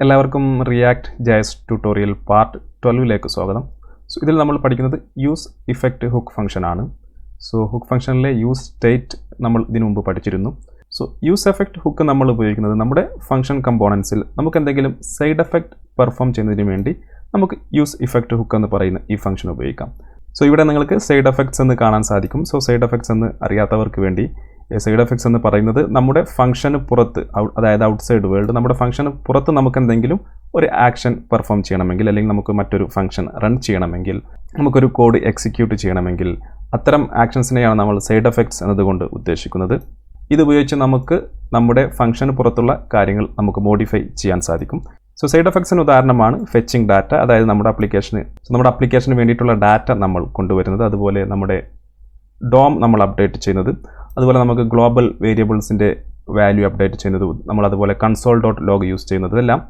എല്ലാവർക്കും Reactjs tutorial part 12ലേക്ക് സ്വാഗതം. So ഇതിൽ നമ്മൾ പഠിക്കുന്നത് യൂസ് ഇഫക്റ്റ് ഹുക്ക് ഫംഗ്ഷൻ ആണ്. സോ ഹുക്ക് ഫംഗ്ഷനിലെ യൂസ് സ്റ്റേറ്റ് നമ്മൾ ഇതിനു മുമ്പ് പഠിച്ചിരുന്നു. സോ യൂസ് എഫക്റ്റ് ഹുക്ക് നമ്മൾ ഉപയോഗിക്കുന്നത് നമ്മുടെ ഫംഗ്ഷൻ കമ്പോണൻസിൽ നമുക്ക് എന്തെങ്കിലും സൈഡ് എഫക്റ്റ് പെർഫോം ചെയ്യുന്നതിന് വേണ്ടി നമുക്ക് യൂസ് ഇഫക്റ്റ് ഹുക്ക് എന്ന് പറയുന്ന ഈ ഫംഗ്ഷൻ ഉപയോഗിക്കാം. സോ ഇവിടെ നിങ്ങൾക്ക് സൈഡ് എഫക്ട്സ് എന്ന് കാണാൻ സാധിക്കും. സോ സൈഡ് എഫക്ട്സ് എന്ന് അറിയാത്തവർക്ക് വേണ്ടി സൈഡ് എഫക്ട്സ് എന്ന് പറയുന്നത് നമ്മുടെ ഫംഗ്ഷന് പുറത്ത്, അതായത് ഔട്ട്സൈഡ് വേൾഡ്, നമ്മുടെ ഫംഗ്ഷന് പുറത്ത് നമുക്ക് എന്തെങ്കിലും ഒരു ആക്ഷൻ പെർഫോം ചെയ്യണമെങ്കിൽ, അല്ലെങ്കിൽ നമുക്ക് മറ്റൊരു ഫംഗ്ഷൻ റൺ ചെയ്യണമെങ്കിൽ, നമുക്കൊരു കോഡ് എക്സിക്യൂട്ട് ചെയ്യണമെങ്കിൽ, അത്തരം ആക്ഷൻസിനെയാണ് നമ്മൾ സൈഡ് എഫക്ട്സ് എന്നതുകൊണ്ട് ഉദ്ദേശിക്കുന്നത്. ഇതുപയോഗിച്ച് നമുക്ക് നമ്മുടെ ഫംഗ്ഷന് പുറത്തുള്ള കാര്യങ്ങൾ നമുക്ക് മോഡിഫൈ ചെയ്യാൻ സാധിക്കും. സോ സൈഡ് എഫക്ട്സിന് ഉദാഹരണമാണ് ഫെച്ചിങ് ഡാറ്റ, അതായത് നമ്മുടെ ആപ്ലിക്കേഷന് വേണ്ടിയിട്ടുള്ള ഡാറ്റ നമ്മൾ കൊണ്ടുവരുന്നത്, അതുപോലെ നമ്മുടെ ഡോം നമ്മൾ അപ്ഡേറ്റ് ചെയ്യുന്നത്, അതുപോലെ നമുക്ക് ഗ്ലോബൽ വേരിയബിൾസിൻ്റെ വാല്യൂ അപ്ഡേറ്റ് ചെയ്യുന്നത്, നമ്മൾ അതുപോലെ console.log യൂസ് ചെയ്യുന്നത്, ഇതെല്ലാം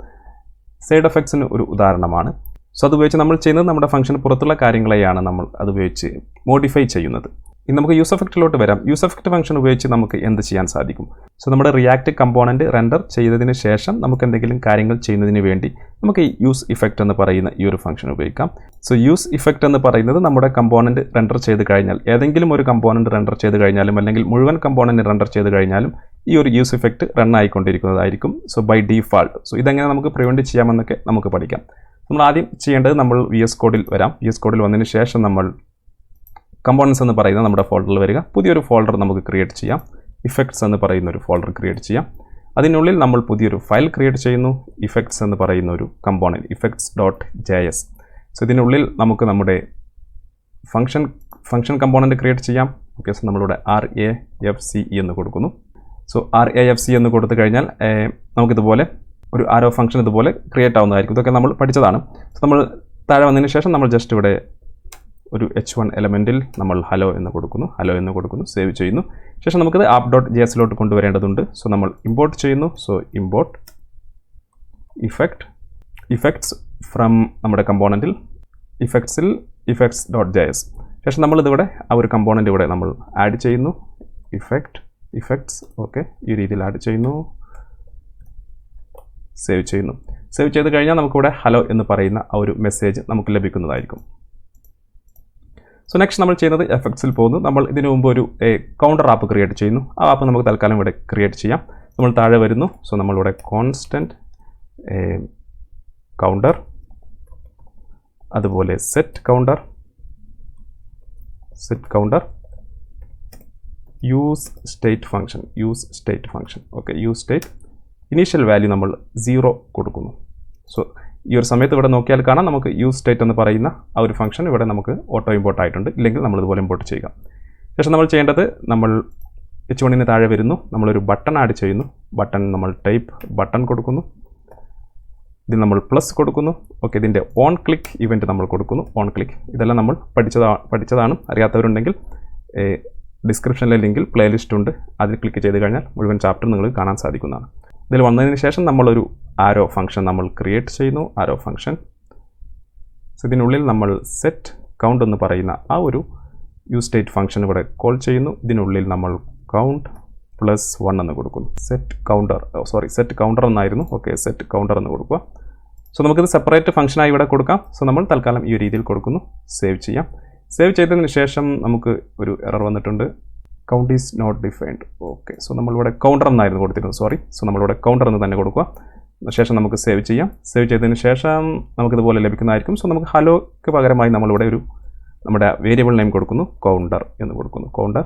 സൈഡ് എഫക്ട്സിന് ഒരു ഉദാഹരണമാണ്. സോ അതുപയോഗിച്ച് നമ്മൾ ചെയ്യുന്നത് നമ്മുടെ ഫംഗ്ഷന് പുറത്തുള്ള കാര്യങ്ങളെയാണ് നമ്മൾ അതുപയോഗിച്ച് മോഡിഫൈ ചെയ്യുന്നത്. ഇനി നമുക്ക് യൂസ് എഫക്റ്റിലോട്ട് വരാം. യൂസ് എഫക്റ്റ് ഫംഗ്ഷൻ ഉപയോഗിച്ച് നമുക്ക് എന്ത് ചെയ്യാൻ സാധിക്കും? സോ നമ്മുടെ റിയാക്റ്റ് കമ്പോണൻറ്റ് റെൻഡർ ചെയ്തതിന് ശേഷം നമുക്ക് എന്തെങ്കിലും കാര്യങ്ങൾ ചെയ്യുന്നതിന് വേണ്ടി നമുക്ക് ഈ യൂസ് ഇഫക്റ്റ് എന്ന് പറയുന്ന ഈ ഒരു ഫംഗ്ഷൻ ഉപയോഗിക്കാം. സോ യൂസ് ഇഫക്റ്റ് എന്ന് പറയുന്നത് നമ്മുടെ കമ്പോണൻറ്റ് റെൻഡർ ചെയ്ത് കഴിഞ്ഞാൽ, ഏതെങ്കിലും ഒരു കമ്പോണൻറ്റ് റെൻഡർ ചെയ്ത് കഴിഞ്ഞാലും അല്ലെങ്കിൽ മുഴുവൻ കമ്പോണൻറ്റ് റെൻഡർ ചെയ്ത് കഴിഞ്ഞാലും ഈ ഒരു യൂസ് ഇഫക്റ്റ് റൺ ആയിക്കൊണ്ടിരിക്കുന്നതായിരിക്കും. So by default. സോ ഇതെങ്ങനെ നമുക്ക് പ്രിവെൻറ്റ് ചെയ്യാമെന്നൊക്കെ നമുക്ക് പഠിക്കാം. നമ്മൾ ആദ്യം ചെയ്യേണ്ടത്, നമ്മൾ VS കോഡിൽ വരാം. VS കോഡിൽ വന്നതിന് ശേഷം നമ്മൾ കമ്പോണൻസ് എന്ന് പറയുന്ന നമ്മുടെ ഫോൾഡറിൽ വരിക. പുതിയൊരു ഫോൾഡർ നമുക്ക് ക്രിയേറ്റ് ചെയ്യാം. ഇഫക്ട്സ് എന്ന് പറയുന്ന ഒരു ഫോൾഡർ ക്രിയേറ്റ് ചെയ്യാം. അതിനുള്ളിൽ നമ്മൾ പുതിയൊരു ഫയൽ ക്രിയേറ്റ് ചെയ്യുന്നു. ഇഫക്ട്സ് എന്ന് പറയുന്ന ഒരു കമ്പോണൻറ്റ്, effects.js. സോ ഇതിനുള്ളിൽ നമുക്ക് നമ്മുടെ ഫംഗ്ഷൻ കമ്പോണൻറ്റ് ക്രിയേറ്റ് ചെയ്യാം. ഓക്കെ, സോ നമ്മളിവിടെ RAFCE എന്ന് കൊടുക്കുന്നു. സോ RAFC എന്ന് കൊടുത്തു കഴിഞ്ഞാൽ നമുക്കിതുപോലെ ഒരു ആരോ ഫംഗ്ഷൻ ഇതുപോലെ ക്രിയേറ്റ് ആവുന്നതായിരിക്കും. ഇതൊക്കെ നമ്മൾ പഠിച്ചതാണ്. സോ നമ്മൾ താഴെ വന്നതിന് ശേഷം നമ്മൾ ജസ്റ്റ് ഇവിടെ ഒരു H1 എലമെൻറ്റിൽ നമ്മൾ ഹലോ എന്ന് കൊടുക്കുന്നു, സേവ് ചെയ്യുന്നു. ശേഷം നമുക്കത് app.jsലോട്ട് കൊണ്ടുവരേണ്ടതുണ്ട്. സോ നമ്മൾ ഇമ്പോർട്ട് ചെയ്യുന്നു. സോ ഇമ്പോർട്ട് ഇഫക്ട്സ് ഫ്രം നമ്മുടെ കമ്പോണൻറ്റിൽ, ഇഫക്ട്സിൽ effects.js. ശേഷം നമ്മളിതിവിടെ ആ ഒരു കമ്പോണൻറ്റ് ഇവിടെ നമ്മൾ ആഡ് ചെയ്യുന്നു. ഇഫക്ട്സ് ഓക്കെ, ഈ രീതിയിൽ ആഡ് ചെയ്യുന്നു, സേവ് ചെയ്യുന്നു. സേവ് ചെയ്ത് കഴിഞ്ഞാൽ നമുക്കിവിടെ ഹലോ എന്ന് പറയുന്ന ആ ഒരു മെസ്സേജ് നമുക്ക് ലഭിക്കുന്നതായിരിക്കും. സോ നെക്സ്റ്റ് നമ്മൾ ചെയ്യുന്നത് എഫക്ട്സിൽ പോകുന്നു. നമ്മൾ ഇതിനു മുമ്പ് ഒരു കൗണ്ടർ ആപ്പ് ക്രിയേറ്റ് ചെയ്യുന്നു. ആ ആപ്പ് നമുക്ക് തൽക്കാലം ഇവിടെ ക്രിയേറ്റ് ചെയ്യാം. നമ്മൾ താഴെ വരുന്നു. സോ നമ്മളിവിടെ കോൺസ്റ്റൻറ്റ് കൗണ്ടർ, അതുപോലെ set counter, use state function okay, use state initial value നമ്മൾ 0 കൊടുക്കുന്നു. സോ ഈ ഒരു സമയത്ത് ഇവിടെ നോക്കിയാൽ കാണാം നമുക്ക് യൂസ് സ്റ്റേറ്റ് എന്ന് പറയുന്ന ആ ഒരു ഫംഗ്ഷൻ ഇവിടെ നമുക്ക് ഓട്ടോ ഇമ്പോർട്ട് ആയിട്ടുണ്ട്. ഇല്ലെങ്കിൽ നമ്മൾ ഇതുപോലെ ഇമ്പോർട്ട് ചെയ്യുക. ശേഷം നമ്മൾ ചെയ്യേണ്ടത്, നമ്മൾ H1 താഴെ വരുന്നു. നമ്മളൊരു ബട്ടൺ ആഡ് ചെയ്യുന്നു. നമ്മൾ ടൈപ്പ് ബട്ടൺ കൊടുക്കുന്നു. ഇതിൽ നമ്മൾ പ്ലസ് കൊടുക്കുന്നു. ഓക്കെ, ഇതിൻ്റെ ഓൺ ക്ലിക്ക് ഇവൻറ്റ് നമ്മൾ കൊടുക്കുന്നു. ഇതെല്ലാം നമ്മൾ പഠിച്ചതാണ്. അറിയാത്തവരുണ്ടെങ്കിൽ ഡിസ്ക്രിപ്ഷനിലെ ലിങ്കിൽ പ്ലേലിസ്റ്റ് ഉണ്ട്. അതിൽ ക്ലിക്ക് ചെയ്ത് കഴിഞ്ഞാൽ മുഴുവൻ ചാപ്റ്റർ നിങ്ങൾക്ക് കാണാൻ സാധിക്കുന്നതാണ്. ഇതിൽ വന്നതിന് ശേഷം നമ്മളൊരു ആരോ ഫംഗ്ഷൻ നമ്മൾ ക്രിയേറ്റ് ചെയ്യുന്നു. സോ ഇതിനുള്ളിൽ നമ്മൾ സെറ്റ് കൗണ്ട് എന്ന് പറയുന്ന ആ ഒരു യൂസ് സ്റ്റേറ്റ് ഫംഗ്ഷൻ ഇവിടെ കോൾ ചെയ്യുന്നു. ഇതിനുള്ളിൽ നമ്മൾ കൗണ്ട് +1 എന്ന് കൊടുക്കുന്നു. സെറ്റ് കൗണ്ടർ എന്നായിരുന്നു. ഓക്കെ, സെറ്റ് കൗണ്ടർ എന്ന് കൊടുക്കുക. സോ നമുക്കിത് സെപ്പറേറ്റ് ഫംഗ്ഷനായി ഇവിടെ കൊടുക്കാം. സോ നമ്മൾ തൽക്കാലം ഈ രീതിയിൽ കൊടുക്കുന്നു. സേവ് ചെയ്യാം. സേവ് ചെയ്തതിന് ശേഷം നമുക്ക് ഒരു എറർ വന്നിട്ടുണ്ട്, count is not defined. Okay, so നമ്മളിവിടെ കൗണ്ടർ എന്നായിരുന്നു കൊടുത്തിരുന്നത്. സോ നമ്മളിവിടെ കൗണ്ടർ എന്ന് തന്നെ കൊടുക്കുക. ശേഷം നമുക്ക് സേവ് ചെയ്യാം. സേവ് ചെയ്തതിന് ശേഷം നമുക്കിതുപോലെ ലഭിക്കുന്നതായിരിക്കും. സോ നമുക്ക് ഹലോയ്ക്ക് പകരമായി നമ്മളിവിടെ നമ്മുടെ വേരിയബിൾ നെയിം കൊടുക്കുന്നു, കൗണ്ടർ എന്ന് കൊടുക്കുന്നു. കൗണ്ടർ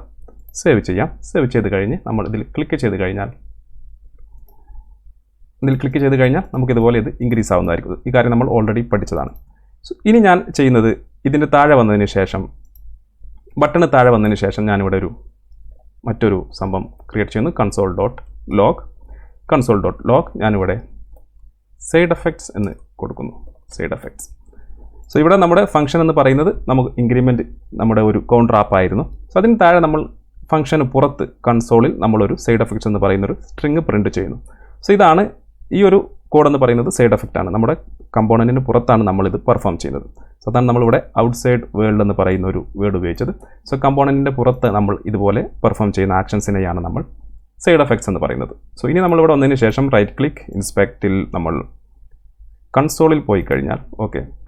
സേവ് ചെയ്യാം. സേവ് ചെയ്ത് കഴിഞ്ഞ് നമ്മൾ ഇതിൽ ക്ലിക്ക് ചെയ്ത് കഴിഞ്ഞാൽ നമുക്കിതുപോലെ ഇത് ഇൻക്രീസ് ആവുന്നതായിരിക്കും. ഈ കാര്യം നമ്മൾ ഓൾറെഡി പഠിച്ചതാണ്. സോ ഇനി ഞാൻ ചെയ്യുന്നത്, ഇതിൻ്റെ താഴെ വന്നതിന് ശേഷം, ബട്ടണ് താഴെ വന്നതിന് ശേഷം ഞാനിവിടെ മറ്റൊരു സംഭവം ക്രിയേറ്റ് ചെയ്യുന്നു. console.log ഞാനിവിടെ സൈഡ് എഫക്ട്സ് എന്ന് കൊടുക്കുന്നു. സോ ഇവിടെ നമ്മുടെ ഫംഗ്ഷൻ എന്ന് പറയുന്നത് നമുക്ക് ഇൻക്രിമെൻറ്റ് നമ്മുടെ ഒരു കൗണ്ടർ ആപ്പ് ആയിരുന്നു. സോ അതിന് താഴെ നമ്മൾ ഫംഗ്ഷന് പുറത്ത് കൺസോളിൽ നമ്മളൊരു സൈഡ് എഫക്ട്സ് എന്ന് പറയുന്നൊരു സ്ട്രിങ് പ്രിൻറ്റ് ചെയ്യുന്നു. സോ ഇതാണ് ഈ ഒരു കോഡ് എന്ന് പറയുന്നത് സൈഡ് എഫക്റ്റ് ആണ്. നമ്മുടെ കമ്പോണൻറ്റിന് പുറത്താണ് നമ്മളിത് പെർഫോം ചെയ്യുന്നത്. സോ അതാണ് നമ്മളിവിടെ ഔട്ട്സൈഡ് വേൾഡ് എന്ന് പറയുന്ന ഒരു വേർഡ് ഉപയോഗിച്ചത്. സോ കമ്പോണൻറ്റിൻ്റെ പുറത്ത് നമ്മൾ ഇതുപോലെ പെർഫോം ചെയ്യുന്ന ആക്ഷൻസിനെയാണ് നമ്മൾ സൈഡ് എഫക്ട്സ് എന്ന് പറയുന്നത്. സോ ഇനി നമ്മളിവിടെ വന്നതിന് ശേഷം റൈറ്റ് ക്ലിക്ക് ഇൻസ്പെക്റ്റിൽ നമ്മൾ കൺസോളിൽ പോയി കഴിഞ്ഞാൽ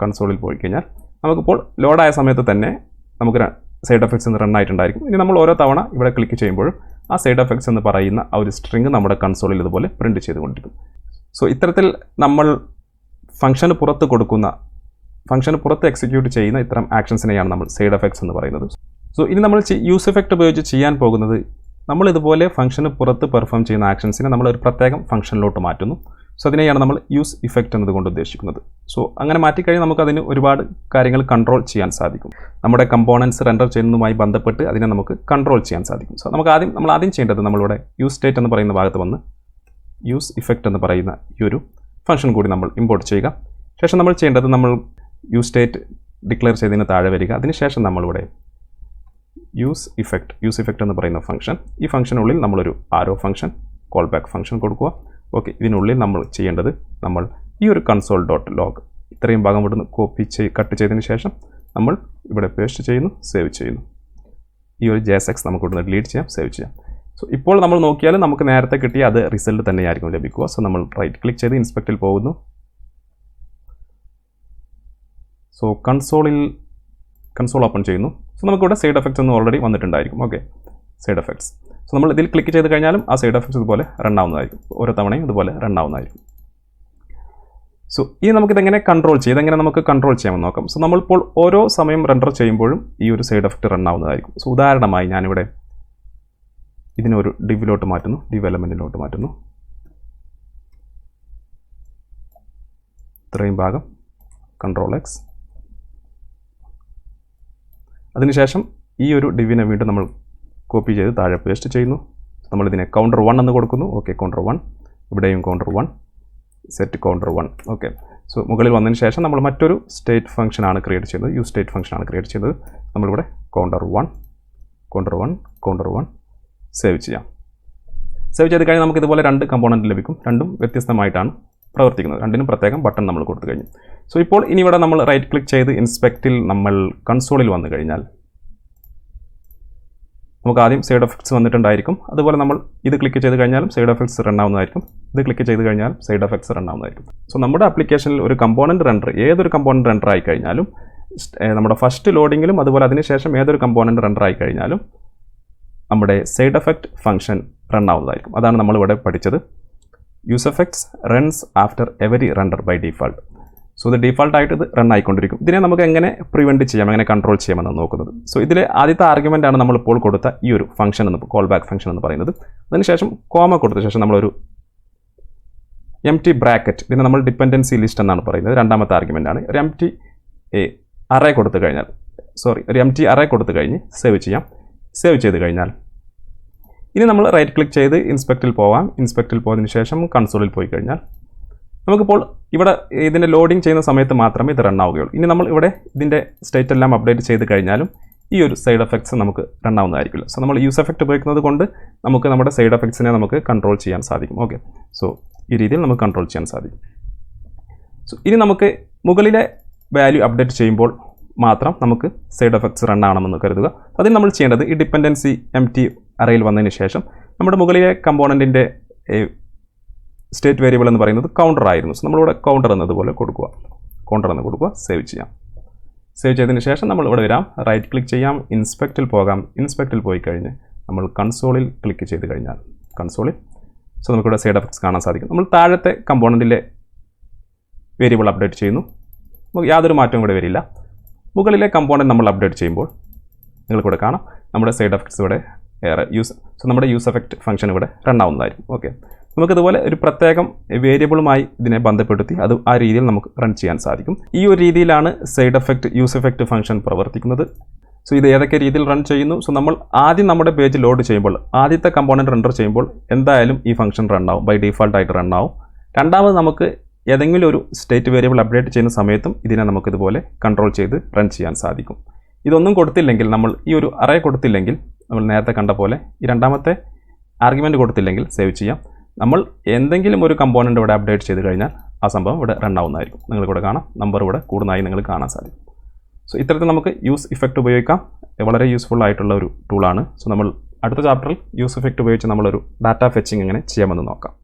കൺസോളിൽ പോയി കഴിഞ്ഞാൽ നമുക്കിപ്പോൾ ലോഡായ സമയത്ത് തന്നെ നമുക്ക് സൈഡ് എഫക്ട്സ് റൺ ആയിട്ടുണ്ടായിരിക്കും. ഇനി നമ്മൾ ഓരോ തവണ ഇവിടെ ക്ലിക്ക് ചെയ്യുമ്പോഴും ആ സൈഡ് എഫക്ട്സ് എന്ന് പറയുന്ന ആ ഒരു സ്ട്രിങ് നമ്മുടെ കൺസോളിൽ ഇതുപോലെ പ്രിൻറ്റ് ചെയ്തുകൊണ്ടിരിക്കും. സോ ഇത്തരത്തിൽ നമ്മൾ ഫംഗ്ഷന് പുറത്ത് എക്സിക്യൂട്ട് ചെയ്യുന്ന ഇത്തരം ആക്ഷൻസിനെയാണ് നമ്മൾ സൈഡ് എഫക്ട്സ് എന്ന് പറയുന്നത്. സോ ഇനി നമ്മൾ യൂസ് എഫക്റ്റ് ഉപയോഗിച്ച് ചെയ്യാൻ പോകുന്നത് നമ്മൾ ഇതുപോലെ ഫംഗ്ഷന് പുറത്ത് പെർഫോം ചെയ്യുന്ന ആക്ഷൻസിനെ നമ്മൾ ഒരു പ്രത്യേകം ഫംഗ്ഷനിലോട്ട് മാറ്റുന്നു. സോ അതിനെയാണ് നമ്മൾ യൂസ് ഇഫക്റ്റ് എന്നതുകൊണ്ട് ഉദ്ദേശിക്കുന്നത്. സോ അങ്ങനെ മാറ്റിക്കഴിഞ്ഞാൽ നമുക്ക് അതിന് ഒരുപാട് കാര്യങ്ങൾ കൺട്രോൾ ചെയ്യാൻ സാധിക്കും. നമ്മുടെ കമ്പോണൻസ് റെൻഡർ ചെയ്യുന്നതുമായി ബന്ധപ്പെട്ട് അതിനെ നമുക്ക് കൺട്രോൾ ചെയ്യാൻ സാധിക്കും. സോ നമ്മൾ ആദ്യം ചെയ്യേണ്ടത് നമ്മളിവിടെ യൂസ് സ്റ്റേറ്റ് എന്ന് പറയുന്ന ഭാഗത്ത് വന്ന് യൂസ് ഇഫക്റ്റ് എന്ന് പറയുന്ന ഈ ഒരു ഫംഗ്ഷൻ കൂടി നമ്മൾ ഇമ്പോർട്ട് ചെയ്യുക. ശേഷം നമ്മൾ ചെയ്യേണ്ടത് നമ്മൾ യൂസ് സ്റ്റേറ്റ് ഡിക്ലെയർ ചെയ്തതിന് താഴെ വരിക. അതിനുശേഷം നമ്മളിവിടെ യൂസ് ഇഫക്റ്റ് എന്ന് പറയുന്ന ഫംഗ്ഷൻ, ഈ ഫംഗ്ഷനുള്ളിൽ നമ്മളൊരു ആരോ ഫംഗ്ഷൻ, കോൾ ബാക്ക് ഫംഗ്ഷൻ കൊടുക്കുക. ഇതിനുള്ളിൽ നമ്മൾ ചെയ്യേണ്ടത് നമ്മൾ ഈ ഒരു കൺസോൾ ഡോട്ട് ലോഗ് ഇത്രയും ഭാഗം ഇവിടുന്ന് കട്ട് ചെയ്തതിന് ശേഷം നമ്മൾ ഇവിടെ പേസ്റ്റ് ചെയ്യുന്നു, സേവ് ചെയ്യുന്നു. ഈ ഒരു JSX നമുക്ക് ഇവിടുന്ന് ഡിലീറ്റ് ചെയ്യാം, സേവ് ചെയ്യാം. സോ ഇപ്പോൾ നമ്മൾ നോക്കിയാൽ നമുക്ക് നേരത്തെ കിട്ടിയ അത് റിസൾട്ട് തന്നെയായിരിക്കും ലഭിക്കുക. സോ നമ്മൾ റൈറ്റ് ക്ലിക്ക് ചെയ്ത് ഇൻസ്പെക്റ്റിൽ പോകുന്നു. സോ കൺസോൾ ഓപ്പൺ ചെയ്യുന്നു. സോ നമുക്കിവിടെ സൈഡ് എഫക്ട്സ് എന്ന് ഓൾറെഡി വന്നിട്ടുണ്ടായിരിക്കും. Side effects. സോ നമ്മൾ ഇതിൽ ക്ലിക്ക് ചെയ്ത് കഴിഞ്ഞാലും ആ സൈഡ് എഫക്ട്സ് ഇതുപോലെ റൺ ആവുന്നതായിരിക്കും. ഓരോ തവണയും ഇതുപോലെ റൺ ആവുന്നതായിരിക്കും. സോ ഇനി നമുക്കിതെങ്ങനെ നമുക്ക് കൺട്രോൾ ചെയ്യാമെന്ന് നോക്കാം. സോ നമ്മളിപ്പോൾ ഓരോ സമയം റെൻഡർ ചെയ്യുമ്പോഴും ഈ ഒരു സൈഡ് എഫക്റ്റ് റൺ ആവുന്നതായിരിക്കും. സോ ഉദാഹരണമായി ഞാനിവിടെ ഇതിനൊരു ഡിവിലോട്ട് മാറ്റുന്നു, ഡിവ് എലമെൻറ്റിലോട്ട് മാറ്റുന്നു. ഇത്രയും ഭാഗം Ctrl+X. അതിനുശേഷം ഈ ഒരു ഡിവിനെ വീണ്ടും നമ്മൾ കോപ്പി ചെയ്ത് താഴെ പേസ്റ്റ് ചെയ്യുന്നു. നമ്മളിതിനെ കൗണ്ടർ 1 എന്ന് കൊടുക്കുന്നു. കൗണ്ടർ 1. ഇവിടെയും കൗണ്ടർ 1, സെറ്റ് കൗണ്ടർ 1. സോ മുകളിൽ വന്നതിന് ശേഷം നമ്മൾ മറ്റൊരു സ്റ്റേറ്റ് ഫംഗ്ഷനാണ് ക്രിയേറ്റ് ചെയ്യുന്നത്, യൂസ് സ്റ്റേറ്റ് ഫംഗ്ഷനാണ് ക്രിയേറ്റ് ചെയ്യുന്നത്. നമ്മളിവിടെ കൗണ്ടർ 1 സേവ് ചെയ്യാം. സേവ് ചെയ്ത് കഴിഞ്ഞാൽ നമുക്ക് ഇതുപോലെ 2 കമ്പോണൻറ്റ് ലഭിക്കും. രണ്ടും വ്യത്യസ്തമായിട്ടാണ് പ്രവർത്തിക്കുന്നത്. രണ്ടിനും പ്രത്യേകം ബട്ടൺ നമ്മൾ കൊടുത്തു കഴിഞ്ഞു. സോ ഇപ്പോൾ ഇനി ഇവിടെ നമ്മൾ റൈറ്റ് ക്ലിക്ക് ചെയ്ത് ഇൻസ്പെക്റ്റിൽ നമ്മൾ കൺസോളിൽ വന്നു കഴിഞ്ഞാൽ നമുക്ക് ആദ്യം സൈഡ് എഫക്ട്സ് വന്നിട്ടുണ്ടായിരിക്കും. അതുപോലെ നമ്മൾ ഇത് ക്ലിക്ക് ചെയ്ത് കഴിഞ്ഞാലും സൈഡ് എഫക്ട്സ് റൺ ആവുന്നതായിരിക്കും. ഇത് ക്ലിക്ക് ചെയ്ത് കഴിഞ്ഞാൽ സൈഡ് എഫക്ട്സ് റൺ ആവുന്നതായിരിക്കും. സോ നമ്മുടെ ആപ്ലിക്കേഷനിൽ ഒരു കമ്പോണൻറ്റ് റെൻഡർ, ഏതൊരു കമ്പോണൻറ്റ് റെൻഡർ ആയി കഴിഞ്ഞാലും നമ്മുടെ ഫസ്റ്റ് ലോഡിങ്ങിലും അതുപോലെ അതിനുശേഷം ഏതൊരു കമ്പോണൻറ്റ് റെൻഡർ ആയി കഴിഞ്ഞാലും നമ്മുടെ സൈഡ് എഫക്റ്റ് ഫംഗ്ഷൻ റൺ ആവുന്നതായിരിക്കും. അതാണ് നമ്മളിവിടെ പഠിച്ചത്. Use effects runs after every render by default. So ഇത് ഡിഫാൾട്ടായിട്ട് ഇത് റൺ ആയിക്കൊണ്ടിരിക്കും. ഇതിനെ നമുക്ക് എങ്ങനെ പ്രിവെൻറ്റ് ചെയ്യാം, എങ്ങനെ കൺട്രോൾ ചെയ്യാമെന്നാണ് നോക്കുന്നത്. സോ ഇതിലെ ആദ്യത്തെ ആർഗ്യുമെൻ്റ് ആണ് നമ്മളിപ്പോൾ കൊടുത്ത ഈ ഒരു ഫംഗ്ഷൻ എന്ന്, കോൾ ബാക്ക് ഫംഗ്ഷൻ എന്ന് പറയുന്നത്. അതിനുശേഷം കോമ കൊടുത്ത ശേഷം നമ്മളൊരു empty ബ്രാക്കറ്റ്, ഇതിനെ നമ്മൾ ഡിപ്പെൻഡൻസി ലിസ്റ്റ് എന്നാണ് പറയുന്നത്. രണ്ടാമത്തെ ആർഗ്യുമെൻ്റ് ആണ്. ഒരു empty array കൊടുത്തു കഴിഞ്ഞാൽ, ഒരു empty array കൊടുത്തു കഴിഞ്ഞ് സേവ് ചെയ്യാം. സേവ് ചെയ്ത് കഴിഞ്ഞാൽ ഇനി നമ്മൾ റൈറ്റ് ക്ലിക്ക് ചെയ്ത് ഇൻസ്പെക്റ്റിൽ പോവാം. ഇൻസ്പെക്റ്റിൽ പോയതിന് ശേഷം കൺസോളിൽ പോയി കഴിഞ്ഞാൽ നമുക്കിപ്പോൾ ഇവിടെ ഇതിൻ്റെ ലോഡിങ് ചെയ്യുന്ന സമയത്ത് മാത്രമേ ഇത് റൺ ആവുകയുള്ളൂ. ഇനി നമ്മൾ ഇവിടെ ഇതിൻ്റെ സ്റ്റേറ്റ് എല്ലാം അപ്ഡേറ്റ് ചെയ്ത് കഴിഞ്ഞാലും ഈ ഒരു സൈഡ് എഫക്ട്സ് നമുക്ക് റൺ ആവുന്നതായിരിക്കില്ല. സോ നമ്മൾ യൂസ് എഫക്റ്റ് ഉപയോഗിക്കുന്നത് കൊണ്ട് നമുക്ക് നമ്മുടെ സൈഡ് എഫക്ട്സിനെ നമുക്ക് കൺട്രോൾ ചെയ്യാൻ സാധിക്കും. സോ ഈ രീതിയിൽ നമുക്ക് കൺട്രോൾ ചെയ്യാൻ സാധിക്കും. സോ ഇനി നമുക്ക് മുകളിലെ വാല്യൂ അപ്ഡേറ്റ് ചെയ്യുമ്പോൾ മാത്രം നമുക്ക് സൈഡ് എഫക്ട്സ് റൺ ആവണമെന്ന് കരുതുക. അതിന് നമ്മൾ ചെയ്യേണ്ടത് ഈ ഡിപ്പെൻഡൻസി empty അറയിൽ വന്നതിന് ശേഷം നമ്മുടെ മുകളിലെ കമ്പോണൻറ്റിൻ്റെ സ്റ്റേറ്റ് വേരിയബിൾ എന്ന് പറയുന്നത് കൗണ്ടർ ആയിരുന്നു. സോ നമ്മളിവിടെ കൗണ്ടർ എന്നതുപോലെ കൊടുക്കുക, സേവ് ചെയ്യാം. സേവ് ചെയ്തതിന് ശേഷം നമ്മൾ ഇവിടെ വരാം, റൈറ്റ് ക്ലിക്ക് ചെയ്യാം, ഇൻസ്പെക്റ്റിൽ പോകാം. ഇൻസ്പെക്റ്റിൽ പോയി കഴിഞ്ഞ് നമ്മൾ കൺസോളിൽ ക്ലിക്ക് ചെയ്ത് കഴിഞ്ഞാൽ സോ നമുക്കിവിടെ സൈഡ് എഫക്ട്സ് കാണാൻ സാധിക്കും. നമ്മൾ താഴത്തെ കമ്പോണൻറ്റിലെ വേരിയബിൾ അപ്ഡേറ്റ് ചെയ്യുന്നു, നമുക്ക് യാതൊരു മാറ്റവും ഇവിടെ വരില്ല. മുകളിലെ കമ്പോണൻറ്റ് നമ്മൾ അപ്ഡേറ്റ് ചെയ്യുമ്പോൾ നിങ്ങൾക്കിവിടെ കാണാം നമ്മുടെ സൈഡ് എഫക്ട്സ് ഇവിടെ നമ്മുടെ യൂസ് എഫക്റ്റ് ഫംഗ്ഷൻ ഇവിടെ റൺ ആവുന്നതായിരിക്കും. നമുക്കിതുപോലെ ഒരു പ്രത്യേകം വേരിയബിളുമായി ഇതിനെ ബന്ധപ്പെടുത്തി അത് ആ രീതിയിൽ നമുക്ക് റൺ ചെയ്യാൻ സാധിക്കും. ഈ ഒരു രീതിയിലാണ് side effect use effect function പ്രവർത്തിക്കുന്നത്. സോ ഇത് ഏതൊക്കെ രീതിയിൽ റൺ ചെയ്യുന്നു? സോ നമ്മൾ ആദ്യം നമ്മുടെ പേജ് ലോഡ് ചെയ്യുമ്പോൾ, ആദ്യത്തെ കമ്പോണൻറ്റ് റെൻഡർ ചെയ്യുമ്പോൾ എന്തായാലും ഈ ഫംഗ്ഷൻ റൺ ആവും, ബൈ ഡിഫാൾട്ടായിട്ട് റൺ ആവും. രണ്ടാമത് നമുക്ക് ഏതെങ്കിലും ഒരു സ്റ്റേറ്റ് വേരിയബിൾ അപ്ഡേറ്റ് ചെയ്യുന്ന സമയത്തും ഇതിനെ നമുക്കിതുപോലെ കൺട്രോൾ ചെയ്ത് റൺ ചെയ്യാൻ സാധിക്കും. ഇതൊന്നും കൊടുത്തില്ലെങ്കിൽ, നമ്മൾ ഈ ഒരു അറേ കൊടുത്തില്ലെങ്കിൽ, നമ്മൾ നേരത്തെ കണ്ട പോലെ ഈ രണ്ടാമത്തെ ആർഗ്യുമെൻറ്റ് കൊടുത്തില്ലെങ്കിൽ സേവ് ചെയ്യാം. നമ്മൾ എന്തെങ്കിലും ഒരു കമ്പോണൻറ്റ് ഇവിടെ അപ്ഡേറ്റ് ചെയ്ത് കഴിഞ്ഞാൽ ആ സംഭവം ഇവിടെ റൺ ആവുന്നതായിരിക്കും. നിങ്ങൾക്കിവിടെ കാണാം, നമ്പർ ഇവിടെ കൂടുന്നതായി നിങ്ങൾ കാണാൻ സാധിക്കും. സോ ഇത്തരത്തിൽ നമുക്ക് യൂസ് ഇഫക്റ്റ് ഉപയോഗിക്കാം. വളരെ യൂസ്ഫുൾ ആയിട്ടുള്ള ഒരു ടൂളാണ്. സോ നമ്മൾ അടുത്ത ചാപ്റ്ററിൽ യൂസ് ഇഫക്റ്റ് ഉപയോഗിച്ച് നമ്മളൊരു ഡാറ്റ ഫെച്ചിങ് എങ്ങനെ ചെയ്യാമെന്ന് നോക്കാം.